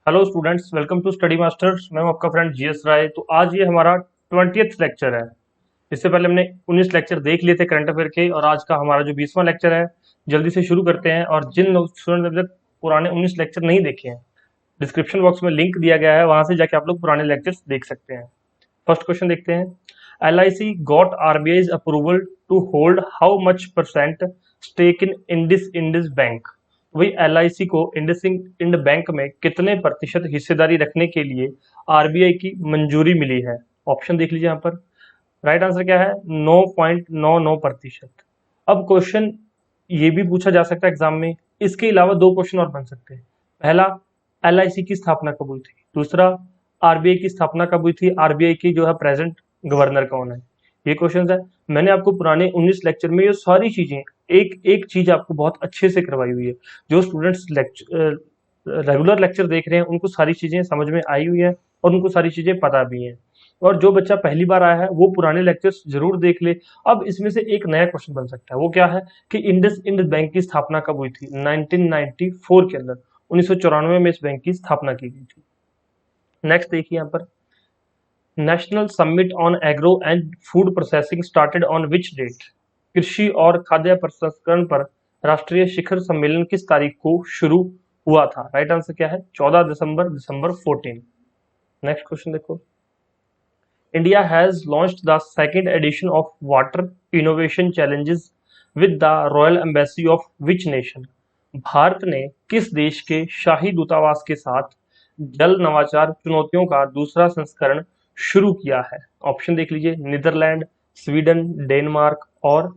Hello students, welcome to study masters. मैं हूं आपका फ्रेंड जीएस राय। तो आज ये हमारा 20th लेक्चर है। इससे पहले हमने 19 लेक्चर देख लिए थे करंट अफेयर के, और आज का हमारा जो 20वां लेक्चर है, जल्दी से शुरू करते हैं। और जिन लोग स्टूडेंट अभी तक पुराने 19 लेक्चर नहीं देखे हैं, डिस्क्रिप्शन बॉक्स में लिंक दिया गया है, वहां से जाके आप लोग पुराने लेक्चर्स देख सकते हैं। फर्स्ट क्वेश्चन देखते हैं। LIC got RBI's approval to hold how much percent stake in IndusInd bank. वही LIC को इंडिस इंड बैंक में कितने प्रतिशत हिस्सेदारी रखने के लिए आरबीआई की मंजूरी मिली है? ऑप्शन देख लीजिए यहाँ पर। राइट आंसर क्या है? 9.99%। अब क्वेश्चन ये भी पूछा जा सकता है एग्जाम में। इसके अलावा दो क्वेश्चन और बन सकते हैं। पहला, LIC की स्थापना कब हुई थी। दूसरा, आरबीआई की स्थापना कब हुई थी, आरबीआई की जो है प्रेजेंट गवर्नर कौन है। ये क्वेश्चन है। मैंने आपको पुराने 19 लेक्चर में ये सारी चीजें एक एक चीज आपको बहुत अच्छे से करवाई हुई है। जो स्टूडेंट्स रेगुलर लेक्चर देख रहे हैं उनको सारी चीजें समझ में आई हुई है, और उनको सारी चीजें पता भी हैं। और जो बच्चा पहली बार आया है वो पुराने लेक्चर्स जरूर देख ले। अब इसमें से एक नया क्वेश्चन बन सकता है। वो क्या है कि इंडस इंड बैंक की स्थापना कब हुई थी? 1994 के अंदर, 1994 में इस बैंक की स्थापना की गई थी। नेक्स्ट देखिए यहाँ पर। National summit on agro and food processing started on which date. कृषि और खाद्य प्रसंस्करण पर राष्ट्रीय शिखर सम्मेलन किस तारीख को शुरू हुआ था? राइट आंसर क्या है? 14 दिसंबर, दिसंबर 14। नेक्स्ट क्वेश्चन देखो। India has launched the second edition of Water Innovation Challenges with the Royal Embassy of which nation? Bharat ने किस देश के शाही दूतावास के साथ जल नवाचार चुनौतियों का दूसरा संस्करण शुरू किया है? ऑप्शन देख लीजिए। नीदरलैंड, स्वीडन, डेनमार्क और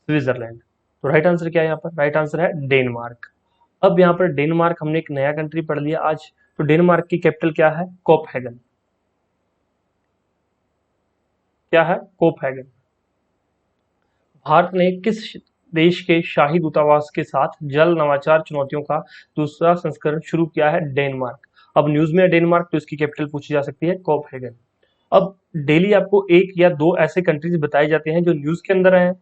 स्विट्जरलैंड। तो राइट आंसर क्या है यहाँ पर? राइट आंसर है डेनमार्क। अब यहाँ पर डेनमार्क, हमने एक नया कंट्री पढ़ लिया आज। तो डेनमार्क की कैपिटल क्या है? कोपहेगन। क्या है? कोपहेगन। भारत ने किस देश के शाही दूतावास के साथ जल नवाचार चुनौतियों का दूसरा संस्करण शुरू किया है? डेनमार्क। अब न्यूज में है डेनमार्क, तो इसकी कैपिटल पूछी जा सकती है कोपहेगन। अब डेली आपको एक या दो ऐसे कंट्रीज बताए जाते हैं जो न्यूज के अंदर है,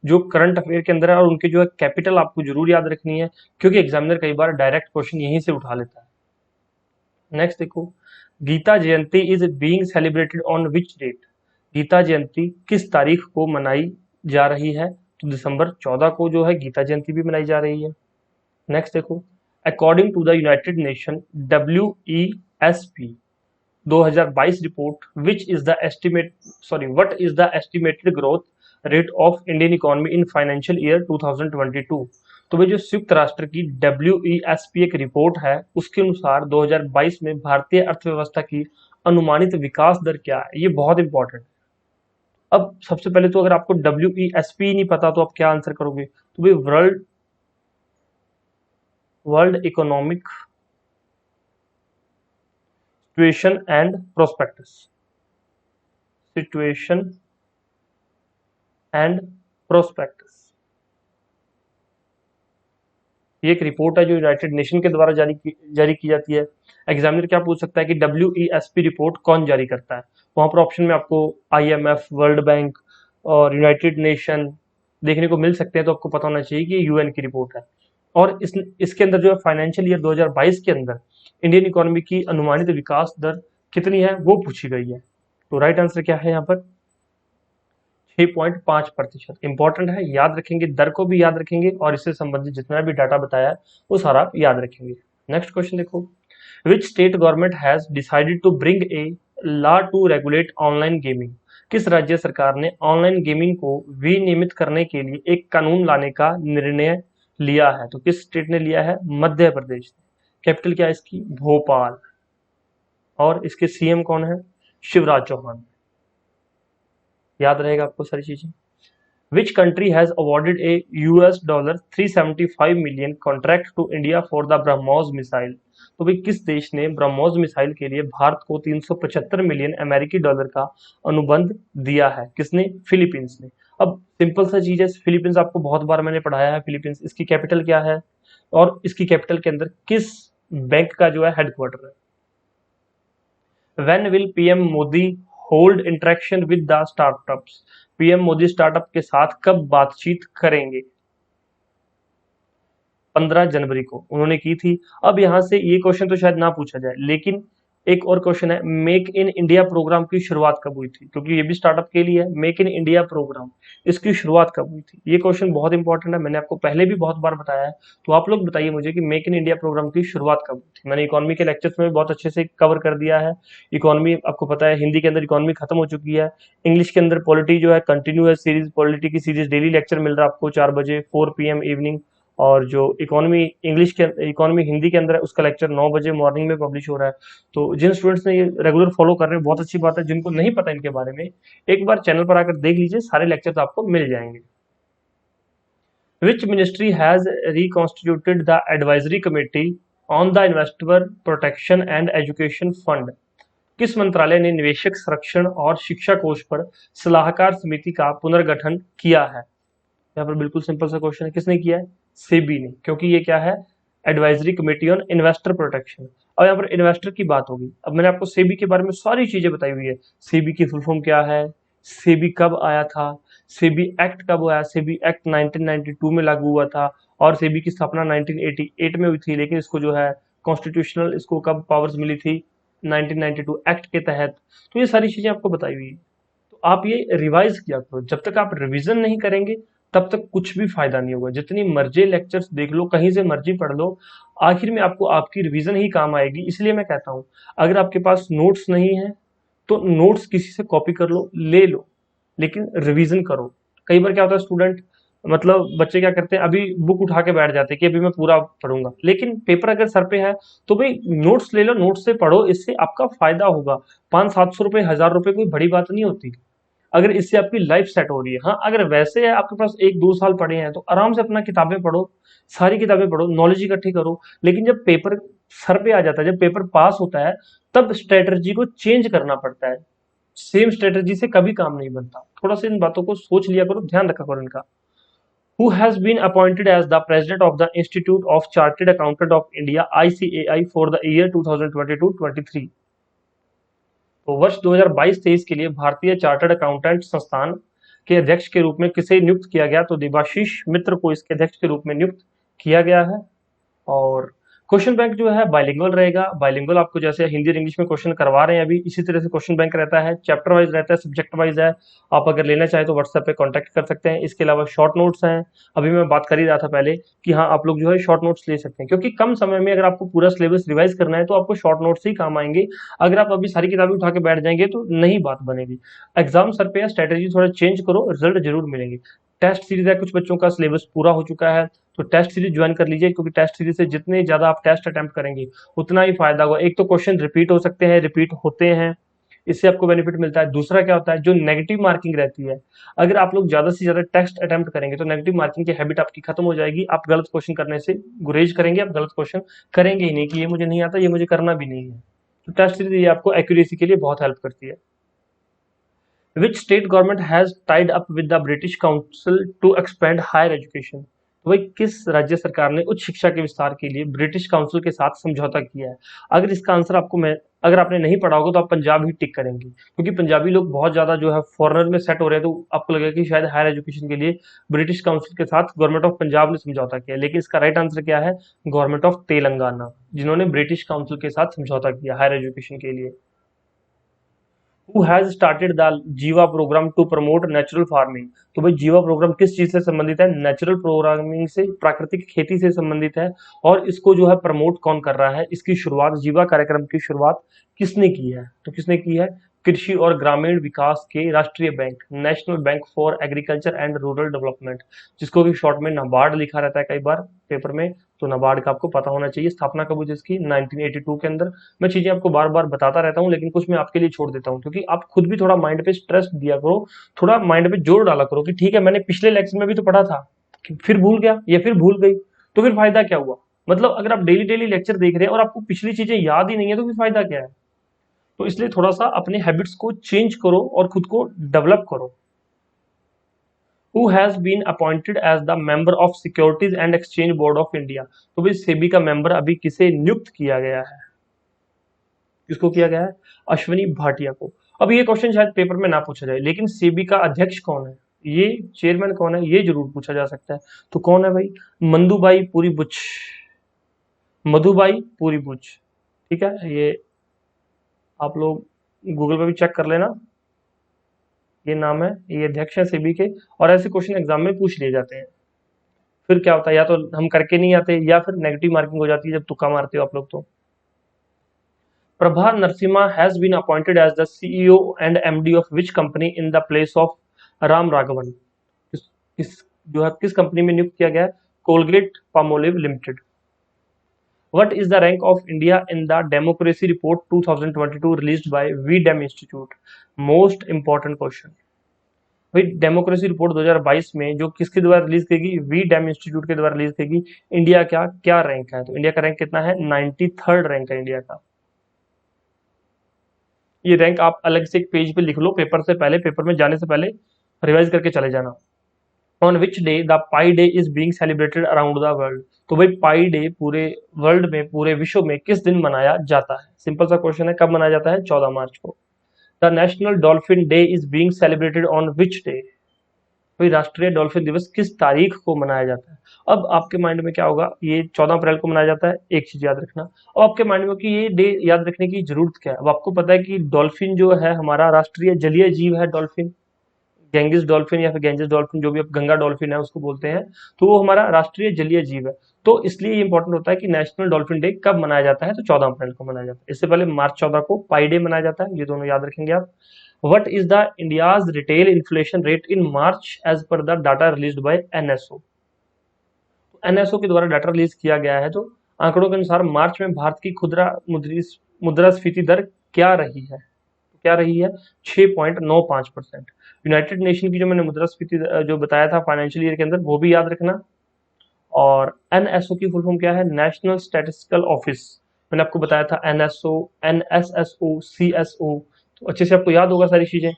जो करंट अफेयर के अंदर है, और उनके जो है कैपिटल आपको जरूर याद रखनी है, क्योंकि एग्जामिनर कई बार डायरेक्ट क्वेश्चन यहीं से उठा लेता है। नेक्स्ट देखो। Geeta Jayanti is being celebrated on which date. Geeta Jayanti किस तारीख को मनाई जा रही है? तो दिसंबर 14 को जो है गीता जयंती भी मनाई जा रही है। नेक्स्ट देखो। According to the United Nation WESP 2022 report, which is the estimate sorry what is the estimated growth rate of Indian economy in financial year 2022। तो भाई जो संयुक्त राष्ट्र की WESP एक रिपोर्ट है, उसके अनुसार 2022 में भारतीय अर्थव्यवस्था की अनुमानित विकास दर क्या है? ये बहुत इंपॉर्टेंट है। अब सबसे पहले तो अगर आपको WESP नहीं पता तो आप क्या आंसर करोगे? तो भाई world world economic situation and prospectus. Situation and prospectus, ये एक रिपोर्ट है जो यूनाइटेड नेशन के द्वारा जारी की जाती है। एग्जामिनर क्या पूछ सकता है कि WESP रिपोर्ट कौन जारी करता है? वहां पर ऑप्शन में आपको IMF, वर्ल्ड बैंक और यूनाइटेड नेशन देखने को मिल सकते हैं। तो आपको पता होना चाहिए कि UN की रिपोर्ट है। और इसके अंदर जो है फाइनेंशियल ईयर 2022 के अंदर इंडियन इकोनॉमी की अनुमानित विकास दर कितनी है वो पूछी गई है। तो राइट आंसर क्या है यहाँ पर? 6.5%। इंपॉर्टेंट है, याद रखेंगे, दर को भी याद रखेंगे, और इससे संबंधित जितना भी डाटा बताया है वो सारा आप याद रखेंगे। नेक्स्ट क्वेश्चन देखो। Which state government has decided to bring a law to regulate online gaming. किस राज्य सरकार ने ऑनलाइन गेमिंग को विनियमित करने के लिए एक कानून लाने का निर्णय लिया है? तो किस स्टेट ने लिया है? मध्य प्रदेश। कैपिटल क्या है इसकी? भोपाल। और इसके CM कौन है? शिवराज चौहान। याद रहेगा आपको सारी चीजें। Which country has awarded a $375 million contract to India for the BrahMos missile? तो भाई किस देश ने ब्रह्मोस मिसाइल के लिए भारत को 375 मिलियन अमेरिकी डॉलर का अनुबंध दिया है? किसने? फिलीपींस ने। अब सिंपल सा चीज है, फिलीपींस आपको बहुत बार मैंने पढ़ाया है। फिलीपींस, इसकी कैपिटल क्या है और इसकी कैपिटल के अंदर किस बैंक का जो है हेडक्वार्टर है? When will PM Modi hold interaction with the startups? PM Modi startup के साथ कब बातचीत करेंगे? 15 जनवरी को उन्होंने की थी। अब यहाँ से ये क्वेश्चन तो शायद ना पूछा जाए, लेकिन एक और क्वेश्चन है, मेक इन इंडिया प्रोग्राम की शुरुआत कब हुई थी, क्योंकि ये भी स्टार्टअप के लिए है। मेक इन इंडिया प्रोग्राम, इसकी शुरुआत कब हुई थी? ये क्वेश्चन बहुत इंपॉर्टेंट है, मैंने आपको पहले भी बहुत बार बताया है। तो आप लोग बताइए मुझे कि मेक इन इंडिया प्रोग्राम की शुरुआत कब हुई थी। मैंने इकोनॉमी के लेक्चर्स में भी बहुत अच्छे से कवर कर दिया है। इकोनॉमी आपको पता है, हिंदी के अंदर इकोनॉमी खत्म हो चुकी है। इंग्लिश के अंदर पॉलिटी जो है कंटिन्यू है, सीरीज पॉलिटी की सीरीज डेली लेक्चर मिल रहा है आपको 4 बजे 4 PM इवनिंग। और जो इकोनॉमी इंग्लिश के इकोनॉमी हिंदी के अंदर है उसका लेक्चर 9 बजे मॉर्निंग में पब्लिश हो रहा है। तो जिन स्टूडेंट्स ने ये रेगुलर फॉलो कर रहे हैं बहुत अच्छी बात है, जिनको नहीं पता इनके बारे में एक बार चैनल पर आकर देख लीजिए, सारे लेक्चर्स आपको मिल जाएंगे। Which ministry has reconstituted the advisory committee on the investor protection and education fund? किस मंत्रालय ने निवेशक संरक्षण और शिक्षा कोष पर सलाहकार समिति का पुनर्गठन किया है? यहाँ पर बिल्कुल सिंपल सा क्वेश्चन है, किसने किया है? सेबी ने, क्योंकि ये क्या है? Advisory committee on investor protection. अब यहाँ पर इन्वेस्टर की बात होगी। अब मैंने आपको सेबी के बारे में सारी चीजें बताई हुई है। सेबी की फुल फॉर्म क्या है, सेबी कब आया था, सेबी एक्ट कब आया, सेबी एक्ट 1992 में लागू हुआ था, और सेबी की स्थापना 1988 में हुई थी, लेकिन इसको जो है कॉन्स्टिट्यूशनल इसको कब पावर्स मिली थी? 1992 एक्ट के तहत। तो ये सारी चीजें आपको बताई हुई है। तो आप ये रिवाइज किया करो, जब तक आप रिवीजन नहीं करेंगे तब तक कुछ भी फायदा नहीं होगा। जितनी मर्जी लेक्चर्स देख लो, कहीं से मर्जी पढ़ लो, आखिर में आपको आपकी रिवीजन ही काम आएगी। इसलिए मैं कहता हूं, अगर आपके पास नोट्स नहीं है तो नोट्स किसी से कॉपी कर लो, ले लो, लेकिन रिवीजन करो। कई बार क्या होता है स्टूडेंट, मतलब बच्चे क्या करते हैं, अभी बुक उठा के बैठ जाते हैं कि अभी मैं पूरा पढ़ूंगा, लेकिन पेपर अगर सर पे है तो भाई नोट्स ले लो, नोट्स से पढ़ो, इससे आपका फायदा होगा। 500-700 रुपए 1000 रुपए कोई बड़ी बात नहीं होती, अगर इससे आपकी लाइफ सेट हो रही है। हाँ, अगर वैसे है आपके पास 1-2 साल पढ़े हैं तो आराम से अपना किताबें पढ़ो, सारी किताबें पढ़ो, नॉलेज इकट्ठी करो। लेकिन जब पेपर सर पे आ जाता है, जब पेपर पास होता है, तब स्ट्रेटजी को चेंज करना पड़ता है। सेम स्ट्रेटजी से कभी काम नहीं बनता। थोड़ा सा इन बातों को सोच लिया करो, ध्यान रखा करो इनका। Who has been appointed as the president of the Institute of Chartered Accountant of India ICAI for the year 2022-23? तो वर्ष 2022-23 के लिए भारतीय चार्टर्ड अकाउंटेंट संस्थान के अध्यक्ष के रूप में किसे नियुक्त किया गया? तो देबाशीष मित्र को इसके अध्यक्ष के रूप में नियुक्त किया गया है। और क्वेश्चन बैंक जो है बाइलिंगुअल रहेगा। बाइलिंगुअल आपको जैसे हिंदी और इंग्लिश में क्वेश्चन करवा रहे हैं अभी, इसी तरह से क्वेश्चन बैंक रहता है, चैप्टर वाइज रहता है, सब्जेक्ट वाइज है। आप अगर लेना चाहे तो व्हाट्सएप पे कांटेक्ट कर सकते हैं। इसके अलावा शॉर्ट नोट्स हैं, अभी मैं बात कर ही रहा था पहले कि हाँ आप लोग जो है शॉर्ट नोट्स ले सकते हैं, क्योंकि कम समय में अगर आपको पूरा सिलेबस रिवाइज करना है तो आपको शॉर्ट नोट्स ही काम आएंगे। अगर आप अभी सारी किताबें उठा के बैठ जाएंगे तो नहीं बात बनेगी। एग्जाम सर पे स्ट्रेटेजी थोड़ा चेंज करो, रिजल्ट जरूर मिलेंगे। टेस्ट सीरीज है, कुछ बच्चों का सिलेबस पूरा हो चुका है तो टेस्ट सीरीज ज्वाइन कर लीजिए, क्योंकि टेस्ट सीरीज से जितने ज्यादा आप टेस्ट अटेम्प्ट करेंगे उतना ही फायदा होगा। एक तो क्वेश्चन रिपीट हो सकते हैं, रिपीट होते हैं, इससे आपको बेनिफिट मिलता है। दूसरा क्या होता है, जो नेगेटिव मार्किंग रहती है, अगर आप लोग ज्यादा से ज्यादा टेस्ट अटेम्प्ट करेंगे तो नेगेटिव मार्किंग की हैबिट आपकी खत्म हो जाएगी। आप गलत क्वेश्चन करने से गुरेज करेंगे, आप गलत क्वेश्चन करेंगे ही नहीं कि ये मुझे नहीं आता, ये मुझे करना भी नहीं है। तो टेस्ट सीरीज ये आपको एक्यूरेसी के लिए बहुत हेल्प करती है। Which state government has tied up with the British Council to expand higher education? तो भाई किस राज्य सरकार ने उच्च शिक्षा के विस्तार के लिए ब्रिटिश काउंसिल के साथ समझौता किया है? अगर इसका आंसर आपको मैं अगर आपने नहीं पढ़ा होगा तो आप पंजाब ही टिक करेंगे, क्योंकि पंजाबी लोग बहुत ज्यादा जो है फॉरेनर में सेट हो रहे हैं, तो आपको लगेगा कि शायद हायर एजुकेशन के लिए ब्रिटिश काउंसिल के साथ गवर्नमेंट ऑफ पंजाब ने समझौता किया, लेकिन इसका राइट आंसर क्या है? गवर्नमेंट ऑफ तेलंगाना, जिन्होंने ब्रिटिश काउंसिल के साथ समझौता किया हायर एजुकेशन के लिए। Who has started the Jeeva programme to promote natural farming? तो भाई जीवा प्रोग्राम किस चीज से संबंधित है? नेचुरल प्रोग्रामिंग से, प्राकृतिक खेती से संबंधित है। और इसको जो है प्रमोट कौन कर रहा है? इसकी शुरुआत, जीवा कार्यक्रम की शुरुआत किसने की है? तो किसने की है? कृषि और ग्रामीण विकास के राष्ट्रीय bank, national bank for agriculture and rural development, जिसको कि शॉर्ट में नाबार्ड लिखा रहता है कई बार पेपर में। तो नाबार्ड का आपको पता होना चाहिए। स्थापना कब हुई जिसकी? 1982 के अंदर। मैं चीजें आपको बार बार बताता रहता हूँ, लेकिन कुछ मैं आपके लिए छोड़ देता हूँ, क्योंकि आप खुद भी थोड़ा माइंड पे स्ट्रेस दिया करो, थोड़ा माइंड पे जोर डाला करो कि ठीक है मैंने पिछले लेक्चर में भी तो पढ़ा था, फिर भूल गया या फिर भूल गई, तो फिर फायदा क्या हुआ? मतलब अगर आप डेली डेली लेक्चर देख रहे हैं और आपको पिछली चीजें याद ही नहीं है तो फिर फायदा क्या है? तो इसलिए थोड़ा सा अपने हैबिट्स को चेंज करो और खुद को डेवलप करो। Who has been appointed as the member of Securities and Exchange Board of India? तो भाई सेबी का मेंबर अभी किसे नियुक्त किया गया है? किसको किया गया है? अश्विनी भाटिया को। अब ये क्वेश्चन शायद पेपर में ना पूछा जाए, लेकिन सेबी का अध्यक्ष कौन है? ये चेयरमैन कौन है, ये जरूर पूछा जा सकता है। तो कौन है भाई, मंदुबाई पूरी बुच, मधुबाई पूरी बुच। ठीक है, ये आप लोग गूगल पे भी चेक कर लेना, ये नाम है, ये अध्यक्ष है सेबी के। और ऐसे क्वेश्चन एग्जाम में पूछ लिए जाते हैं। फिर क्या होता है, या तो हम करके नहीं आते या फिर नेगेटिव मार्किंग हो जाती है जब तुक्का मारते हो आप लोग। तो Prabha Narasimha has been appointed as the CEO and MD of which company in the place of Ram Raghavan. किस किस जो है किस कंपनी में नियुक्त किया गया है, Colgate Palmolive limited. What is the rank of India in the Democracy Report 2022 released by VDEM Institute? Most important question. भाई डेमोक्रेसी रिपोर्ट 2022 में जो किसके द्वारा रिलीज करेगी, वी डैम इंस्टीट्यूट के द्वारा रिलीज करेगी, इंडिया क्या क्या रैंक है। तो इंडिया का रैंक कितना है, 93rd रैंक है इंडिया का। ये रैंक आप अलग से एक पेज पे लिख लो, पेपर से पहले, पेपर में जाने से पहले रिवाइज करके चले जाना। On which day the pi day is being celebrated around the world. तो भाई पाई डे पूरे वर्ल्ड में, पूरे विश्व में किस दिन मनाया जाता है। सिंपल सा क्वेश्चन है, कब मनाया जाता है, 14 मार्च को। The national dolphin day is being celebrated on which day. भाई राष्ट्रीय डॉल्फिन दिवस किस तारीख को मनाया जाता है। अब आपके माइंड में क्या होगा, ये 14 अप्रैल को मनाया जाता है, एक चीज याद रखना। अब आपके माइंड में कि ये डे याद रखने की जरूरत क्या है। अब आपको पता है कि डॉल्फिन जो है हमारा राष्ट्रीय जलीय जीव है, डॉल्फिन, गेंगिस डॉल्फिन या फिर गेंजिस डॉल्फिन, जो भी आप गंगा डॉल्फिन है उसको बोलते हैं। तो वो हमारा राष्ट्रीय जलीय जीव है। तो इसलिए ये इंपॉर्टेंट होता है कि नेशनल डॉल्फिन डे कब मनाया जाता है, तो 14 अप्रैल को मनाया जाता है। इससे पहले मार्च 14 को पाई डे मनाया जाता है, ये दोनों याद रखेंगे आप। What is the India's retail inflation rate in March as per the data released by NSO. NSO के द्वारा डाटा रिलीज किया गया है। तो आंकड़ों के अनुसार मार्च में भारत की खुदरा मुद्रास्फीति दर क्या रही है, क्या रही है, 6.95%। यूनाइटेड नेशन की जो मैंने मुद्रास्फीति जो बताया था फाइनेंशियल ईयर के अंदर, वो भी याद रखना। और एनएसओ की फुल फॉर्म क्या है, नेशनल स्टैटिस्टिकल ऑफिस। मैंने आपको बताया था एनएसओ, एनएसएसओ, सीएसओ, तो अच्छे से आपको याद होगा सारी चीजें।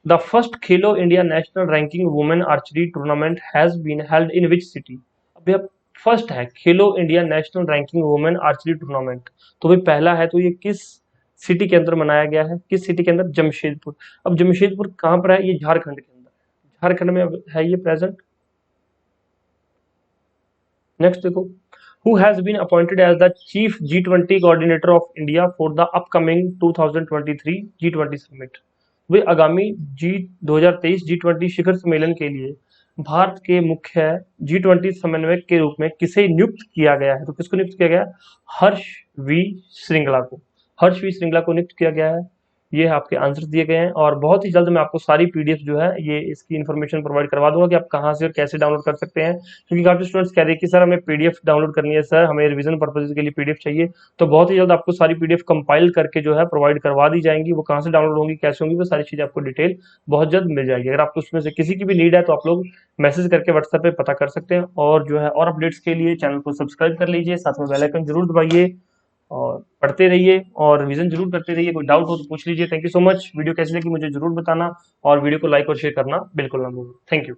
The first Khelo India national ranking women archery tournament has been held in which city. अभी अब फर्स्ट है Khelo India national ranking women archery tournament, तो भाई पहला है, तो ये किस सिटी के अंदर मनाया गया है, किस सिटी के अंदर, जमशेदपुर। अब जमशेदपुर कहाँ पर है, ये झारखंड के अंदर, झारखंड में है ये प्रेजेंट। नेक्स्ट देखो, who has been appointed as the chief G20 coordinator of India for the upcoming 2023 G20 summit. वे आगामी जी 2023 G20 शिखर सम्मेलन के लिए भारत के मुख्य G20 समन्वयक के रूप में किसे नियुक्त किया गया है। तो किसको नियुक्त किया गया है, हर्ष वी श्रृंगला को, हर्ष वी श्रृंगला को नियुक्त किया गया है। ये आपके आंसर दिए गए हैं, और बहुत ही जल्द मैं आपको सारी पीडीएफ जो है ये इसकी इन्फॉर्मेशन प्रोवाइड करवा दूंगा कि आप कहाँ से और कैसे डाउनलोड कर सकते हैं। क्योंकि काफी स्टूडेंट्स कह रहे हैं कि सर हमें पीडीएफ डाउनलोड करनी है, सर हमें रिवीजन पर्पज के लिए पीडीएफ चाहिए। तो बहुत ही जल्द आपको सारी पीडीएफ कंपाइल करके जो है प्रोवाइड करवा दी जाएंगी। वो कहाँ से डाउनलोड होंगी, कैसे होंगी, वो सारी चीजें आपको डिटेल बहुत जल्द मिल जाएगी। अगर आपको उसमें से किसी की भी नीड है तो आप लोग मैसेज करके व्हाट्सएप पे पता कर सकते हैं। और जो है और अपडेट्स के लिए चैनल को सब्सक्राइब कर लीजिए, साथ में बेल आइकन जरूर दबाइए, और पढ़ते रहिए और रिवीजन जरूर करते रहिए। कोई डाउट हो तो पूछ लीजिए। Thank you so much. Video कैसी लगी मुझे जरूर बताना, और वीडियो को लाइक और शेयर करना बिल्कुल ना भूलो। Thank you.